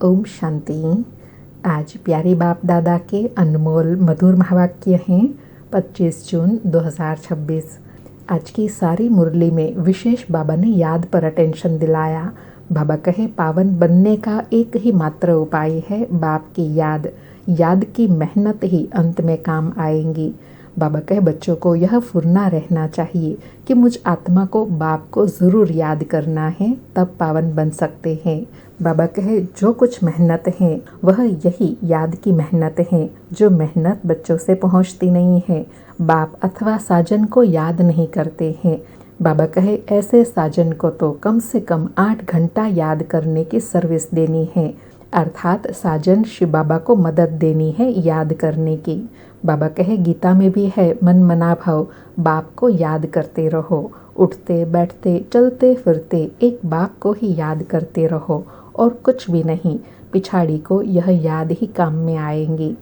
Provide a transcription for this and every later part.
ओम शांति। आज प्यारे बाप दादा के अनमोल मधुर महावाक्य हैं 25 जून 2026। आज की सारी मुरली में विशेष बाबा ने याद पर अटेंशन दिलाया। बाबा कहे पावन बनने का एक ही मात्र उपाय है बाप की याद। याद की मेहनत ही अंत में काम आएंगी। बाबा कहे बच्चों को यह फुरना रहना चाहिए कि मुझ आत्मा को बाप को ज़रूर याद करना है, तब पावन बन सकते हैं। बाबा कहे जो कुछ मेहनत है वह यही याद की मेहनत है। जो मेहनत बच्चों से पहुंचती नहीं है, बाप अथवा साजन को याद नहीं करते हैं। बाबा कहे ऐसे साजन को तो कम से कम 8 घंटा याद करने की सर्विस देनी है, अर्थात साजन शिव बाबा को मदद देनी है याद करने की। बाबा कहे गीता में भी है मन मना भाव, बाप को याद करते रहो। उठते बैठते चलते फिरते एक बाप को ही याद करते रहो और कुछ भी नहीं, पिछाड़ी को यह याद ही काम में आएंगी।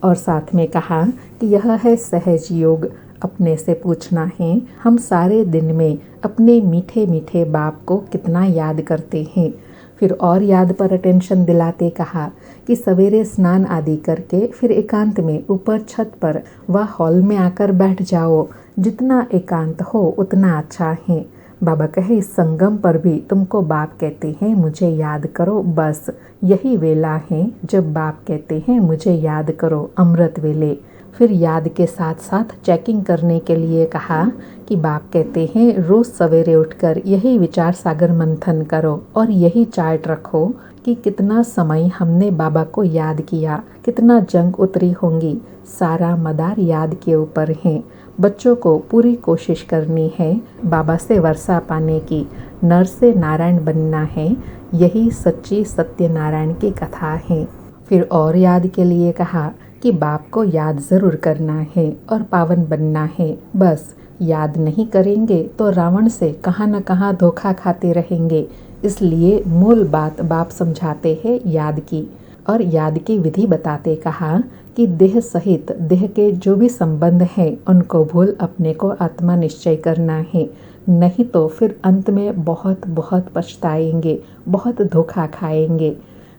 और साथ में कहा कि यह है सहज योग। अपने से पूछना है हम सारे दिन में अपने मीठे मीठे बाप को कितना याद करते हैं। फिर और याद पर अटेंशन दिलाते कहा कि सवेरे स्नान आदि करके फिर एकांत में ऊपर छत पर व हॉल में आकर बैठ जाओ। जितना एकांत हो उतना अच्छा है। बाबा कहे इस संगम पर भी तुमको बाप कहते हैं मुझे याद करो, बस यही वेला है जब बाप कहते हैं मुझे याद करो, अमृत वेले। फिर याद के साथ साथ चेकिंग करने के लिए कहा कि बाप कहते हैं रोज़ सवेरे उठकर यही विचार सागर मंथन करो और यही चार्ट रखो कि कितना समय हमने बाबा को याद किया, कितना जंग उतरी होंगी। सारा मदार याद के ऊपर है। बच्चों को पूरी कोशिश करनी है बाबा से वर्षा पाने की। नर से नारायण बनना है, यही सच्ची सत्यनारायण की कथा है। फिर और याद के लिए कहा कि बाप को याद ज़रूर करना है और पावन बनना है। बस याद नहीं करेंगे तो रावण से कहाँ न कहाँ धोखा खाते रहेंगे। इसलिए मूल बात बाप समझाते हैं याद की, और याद की विधि बताते कहा कि देह सहित देह के जो भी संबंध हैं उनको भूल अपने को आत्मा निश्चय करना है, नहीं तो फिर अंत में बहुत बहुत पछताएंगे, बहुत धोखा खाएंगे।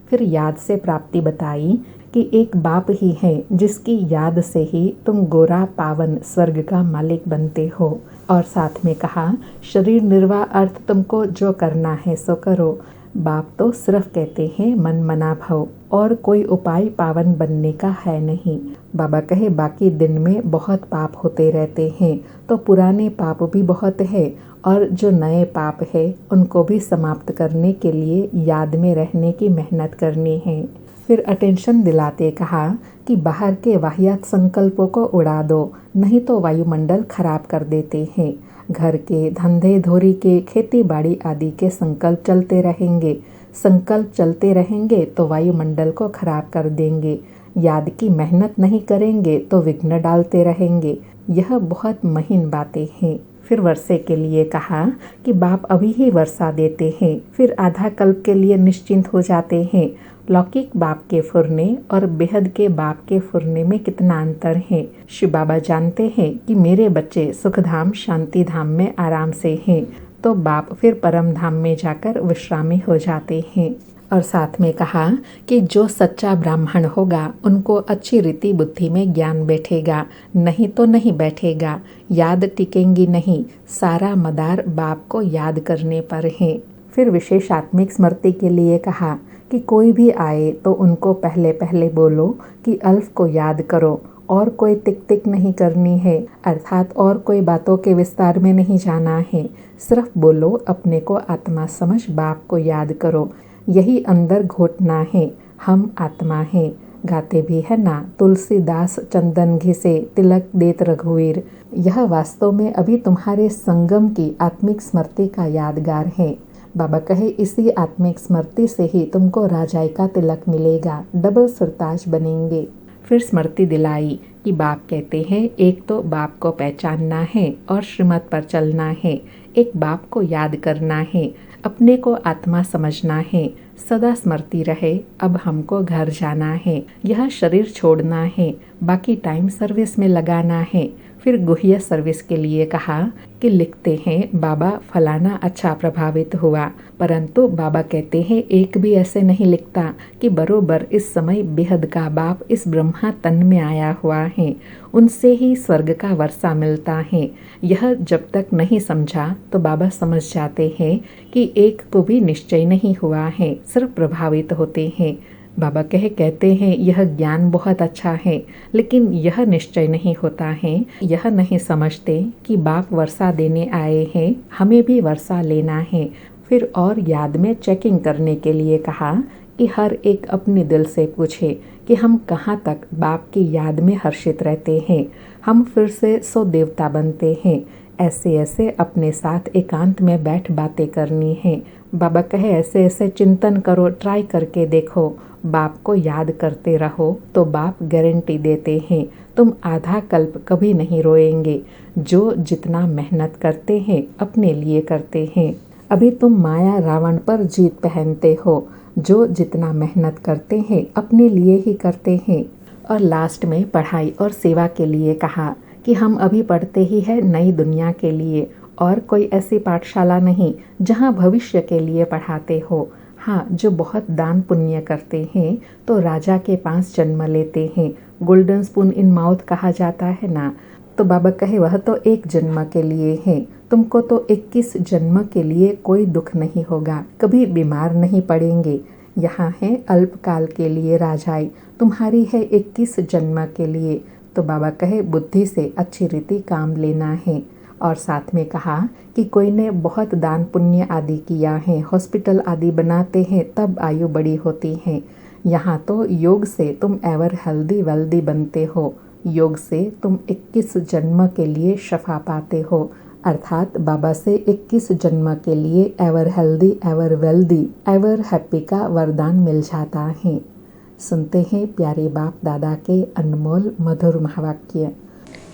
फिर याद से प्राप्ति बताई कि एक बाप ही है जिसकी याद से ही तुम गोरा पावन स्वर्ग का मालिक बनते हो। और साथ में कहा शरीर निर्वाह अर्थ तुमको जो करना है सो करो। बाप तो सिर्फ कहते हैं मन मना भव, और कोई उपाय पावन बनने का है नहीं। बाबा कहे बाकी दिन में बहुत पाप होते रहते हैं, तो पुराने पाप भी बहुत है और जो नए पाप है उनको भी समाप्त करने के लिए याद में रहने की मेहनत करनी है। फिर अटेंशन दिलाते कहा कि बाहर के वाहियात संकल्पों को उड़ा दो, नहीं तो वायुमंडल खराब कर देते हैं। घर के धंधे धोरी के खेती बाड़ी आदि के संकल्प चलते रहेंगे। संकल्प चलते रहेंगे तो वायुमंडल को खराब कर देंगे। याद की मेहनत नहीं करेंगे तो विघ्न डालते रहेंगे। यह बहुत महीन बातें हैं। फिर वर्षे के लिए कहा कि बाप अभी ही वर्षा देते हैं, फिर आधा कल्प के लिए निश्चिंत हो जाते हैं। लौकिक बाप के फुरने और बेहद के बाप के फुरने में कितना अंतर है। शिव बाबा जानते हैं कि मेरे बच्चे सुखधाम शांति धाम में आराम से हैं, तो बाप फिर परम धाम में जाकर विश्रामी हो जाते हैं। और साथ में कहा कि जो सच्चा ब्राह्मण होगा उनको अच्छी रीति बुद्धि में ज्ञान बैठेगा, नहीं तो नहीं बैठेगा। याद टिकेंगी नहीं, सारा मदार बाप को याद करने पर है। फिर विशेष आत्मिक स्मृति के लिए कहा कि कोई भी आए तो उनको पहले पहले बोलो कि अल्फ को याद करो, और कोई टिक टिक नहीं करनी है, अर्थात और कोई बातों के विस्तार में नहीं जाना है। सिर्फ बोलो अपने को आत्मा समझ बाप को याद करो, यही अंदर घोटना है हम आत्मा हैं। गाते भी है ना तुलसीदास चंदन घिसे तिलक देत रघुवीर। यह वास्तव में अभी तुम्हारे संगम की आत्मिक स्मृति का यादगार है। बाबा कहे इसी आत्मिक स्मृति से ही तुमको राजाई का तिलक मिलेगा, डबल सरताज बनेंगे। फिर स्मृति दिलाई कि बाप कहते हैं एक तो बाप को पहचानना है और श्रीमत पर चलना है, एक बाप को याद करना है, अपने को आत्मा समझना है, सदा स्मृति रहे, अब हमको घर जाना है, यह शरीर छोड़ना है, बाकी टाइम सर्विस में लगाना है। फिर गुह्य सर्विस के लिए कहा कि लिखते हैं बाबा फलाना अच्छा प्रभावित हुआ, परंतु बाबा कहते हैं एक भी ऐसे नहीं लिखता कि बरोबर इस समय बेहद का बाप इस ब्रह्मा तन में आया हुआ है, उनसे ही स्वर्ग का वर्षा मिलता है। यह जब तक नहीं समझा तो बाबा समझ जाते हैं कि एक को भी निश्चय नहीं हुआ है, सिर्फ प्रभावित होते हैं। बाबा कहते हैं यह ज्ञान बहुत अच्छा है, लेकिन यह निश्चय नहीं होता है, यह नहीं समझते कि बाप वर्षा देने आए हैं, हमें भी वर्षा लेना है। फिर और याद में चेकिंग करने के लिए कहा कि हर एक अपने दिल से पूछे कि हम कहाँ तक बाप की याद में हर्षित रहते हैं। हम फिर से 100 देवता बनते हैं। ऐसे ऐसे अपने साथ एकांत में बैठ बातें करनी है। बाबा कहे ऐसे ऐसे चिंतन करो, ट्राई करके देखो, बाप को याद करते रहो तो बाप गारंटी देते हैं तुम आधा कल्प कभी नहीं रोएंगे। जो जितना मेहनत करते हैं अपने लिए करते हैं। अभी तुम माया रावण पर जीत पहनते हो, जो जितना मेहनत करते हैं अपने लिए ही करते हैं। और लास्ट में पढ़ाई और सेवा के लिए कहा कि हम अभी पढ़ते ही है नई दुनिया के लिए, और कोई ऐसी पाठशाला नहीं जहाँ भविष्य के लिए पढ़ाते हो। हाँ, जो बहुत दान पुण्य करते हैं तो राजा के पास जन्म लेते हैं, गोल्डन स्पून इन माउथ कहा जाता है ना। तो बाबा कहे वह तो एक जन्म के लिए है, तुमको तो 21 जन्म के लिए कोई दुख नहीं होगा, कभी बीमार नहीं पड़ेंगे। यहाँ है अल्पकाल के लिए राजाई, तुम्हारी है 21 जन्म के लिए। तो बाबा कहे बुद्धि से अच्छी रीति काम लेना है। और साथ में कहा कि कोई ने बहुत दान पुण्य आदि किया है, हॉस्पिटल आदि बनाते हैं, तब आयु बड़ी होती है। यहाँ तो योग से तुम एवर हेल्दी वेल्दी बनते हो, योग से तुम 21 जन्म के लिए शफा पाते हो, अर्थात बाबा से 21 जन्म के लिए ever healthy ever wealthy ever happy का वरदान मिल जाता है। सुनते हैं प्यारे बाप दादा के अनमोल मधुर महावाक्य।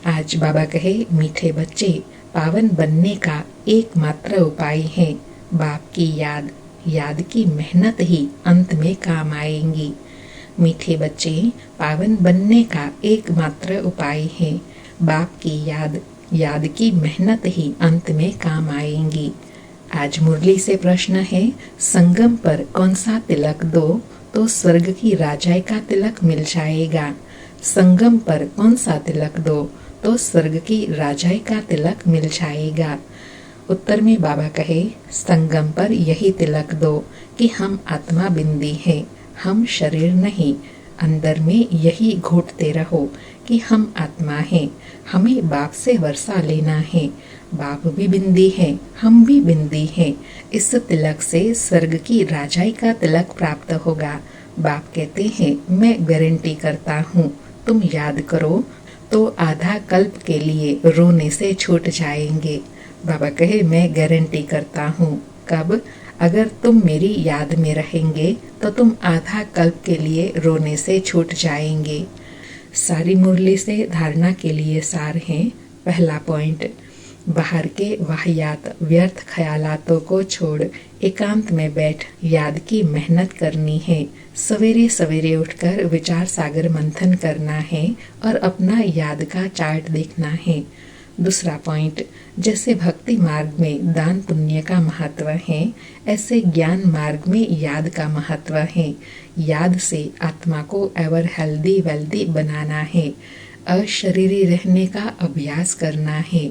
आज बाबा कहे मीठे बच्चे, पावन बनने का एकमात्र उपाय है बाप की याद, याद की मेहनत ही अंत में काम आएंगी। मीठे बच्चे, पावन बनने का एकमात्र उपाय है बाप की याद, याद की मेहनत ही अंत में काम आएंगी। आज मुरली से प्रश्न है, संगम पर कौन सा तिलक दो तो स्वर्ग की राजाई का तिलक मिल जाएगा। संगम पर कौन सा तिलक दो तो स्वर्ग की राजाई का तिलक मिल जाएगा। उत्तर में बाबा कहे संगम पर यही तिलक दो कि हम आत्मा बिंदी हैं, हम शरीर नहीं। अंदर में यही घोटते रहो कि हम आत्मा हैं, हमें बाप से वर्षा लेना है। बाप भी बिंदी है, हम भी बिंदी हैं। इस तिलक से स्वर्ग की राजाई का तिलक प्राप्त होगा। बाप कहते हैं मैं गारंटी करता हूँ, तुम याद करो तो आधा कल्प के लिए रोने से छूट जाएंगे। बाबा कहे मैं गारंटी करता हूँ। कब? अगर तुम मेरी याद में रहेंगे तो तुम आधा कल्प के लिए रोने से छूट जाएंगे। सारी मुरली से धारणा के लिए सार है। पहला पॉइंट, बाहर के वाहियात व्यर्थ ख्यालातों को छोड़ एकांत में बैठ याद की मेहनत करनी है। सवेरे सवेरे उठकर विचार सागर मंथन करना है और अपना याद का चार्ट देखना है। दूसरा पॉइंट, जैसे भक्ति मार्ग में दान पुण्य का महत्व है, ऐसे ज्ञान मार्ग में याद का महत्व है। याद से आत्मा को एवर हेल्दी वेल्दी बनाना है, अशरीरी रहने का अभ्यास करना है।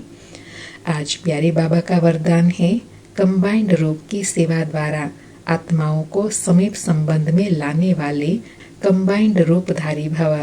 आज प्यारे बाबा का वरदान है, कंबाइंड रूप की सेवा द्वारा आत्माओं को समीप संबंध में लाने वाले कंबाइंड रूपधारी भव।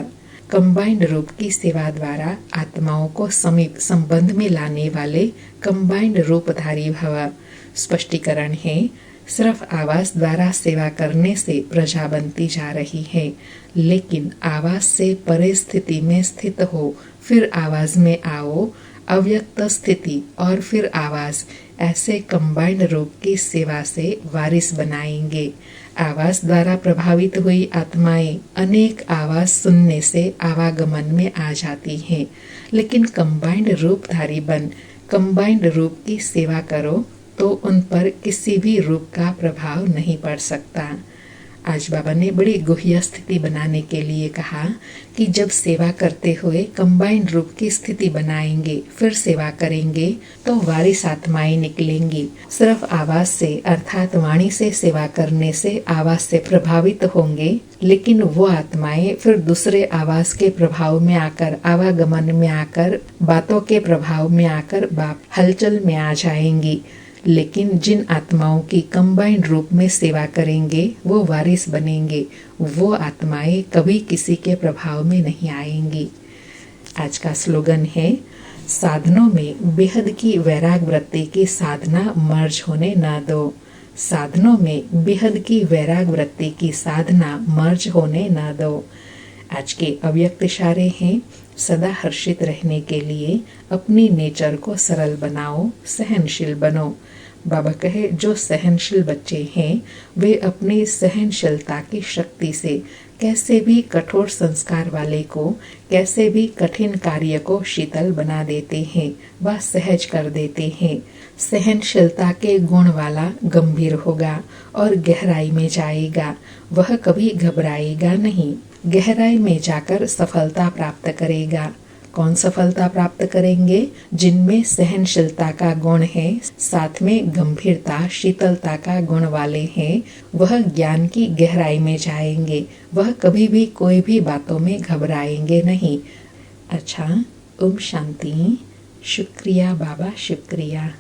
कंबाइंड रूप की सेवा द्वारा आत्माओं को समीप संबंध में लाने वाले कंबाइंड रूपधारी भव। स्पष्टीकरण है, सिर्फ आवास द्वारा सेवा करने से प्रजा बनती जा रही है, लेकिन आवास से परे स्थिति में स्थित हो, फिर आवाज में आओ, अव्यक्त स्थिति और फिर आवाज, ऐसे कंबाइंड रूप की सेवा से वारिस बनाएंगे। आवाज द्वारा प्रभावित हुई आत्माएं अनेक आवाज सुनने से आवागमन में आ जाती हैं, लेकिन कंबाइंड रूपधारी बन कंबाइंड रूप की सेवा करो तो उन पर किसी भी रूप का प्रभाव नहीं पड़ सकता। आज बाबा ने बड़ी गुह्य स्थिति बनाने के लिए कहा कि जब सेवा करते हुए कंबाइंड रूप की स्थिति बनाएंगे, फिर सेवा करेंगे तो वारिस आत्माएं निकलेंगी। सिर्फ आवाज से अर्थात वाणी से सेवा करने से आवाज से प्रभावित होंगे, लेकिन वो आत्माएं फिर दूसरे आवाज के प्रभाव में आकर, आवागमन में आकर, बातों के प्रभाव में आकर बाप हलचल में आ जाएंगी। लेकिन जिन आत्माओं की कंबाइंड रूप में सेवा करेंगे वो वारिस बनेंगे, वो आत्माएं कभी किसी के प्रभाव में नहीं आएंगी। आज का स्लोगन है, साधनों में बेहद की वैराग वृत्ति की साधना मर्ज होने न दो। साधनों में बेहद की वैराग वृत्ति की साधना मर्ज होने न दो। आज के अव्यक्त इशारे हैं, सदा हर्षित रहने के लिए अपनी नेचर को सरल बनाओ, सहनशील बनो। बाबा कहे, जो सहनशील बच्चे हैं वे अपनी सहनशीलता की शक्ति से कैसे भी कठोर संस्कार वाले को, कैसे भी कठिन कार्य को शीतल बना देते हैं, वह सहज कर देते हैं। सहनशीलता के गुण वाला गंभीर होगा और गहराई में जाएगा, वह कभी घबराएगा नहीं, गहराई में जाकर सफलता प्राप्त करेगा। कौन सफलता प्राप्त करेंगे? जिनमें सहनशीलता का गुण है, साथ में गंभीरता, शीतलता का गुण वाले हैं, वह ज्ञान की गहराई में जाएंगे, वह कभी भी कोई भी बातों में घबराएंगे नहीं। अच्छा, ओम शांति। शुक्रिया बाबा, शुक्रिया।